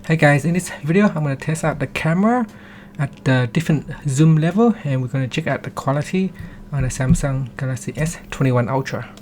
Hi guys, in this video I'm going to test out the camera at the different zoom level, and we're going to check out the quality on the Samsung Galaxy S21 Ultra.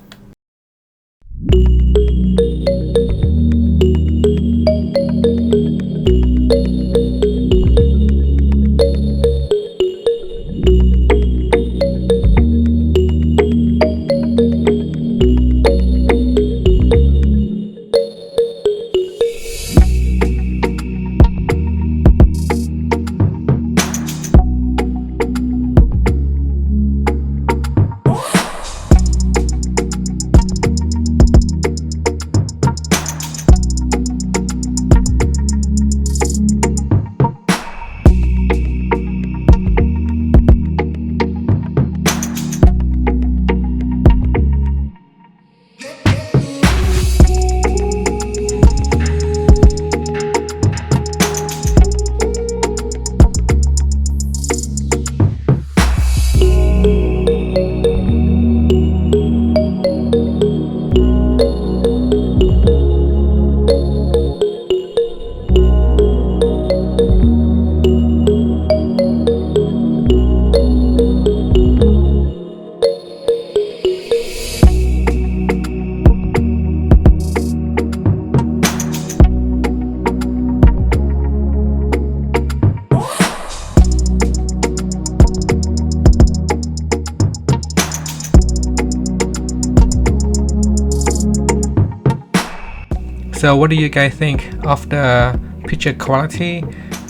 So what do you guys think of the picture quality?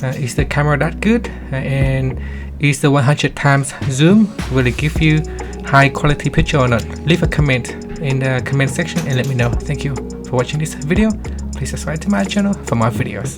Is the camera that good? And is the 100 times zoom really give you high quality picture or not? Leave a comment in the comment section and let me know. Thank you for watching this video. Please subscribe to my channel for more videos.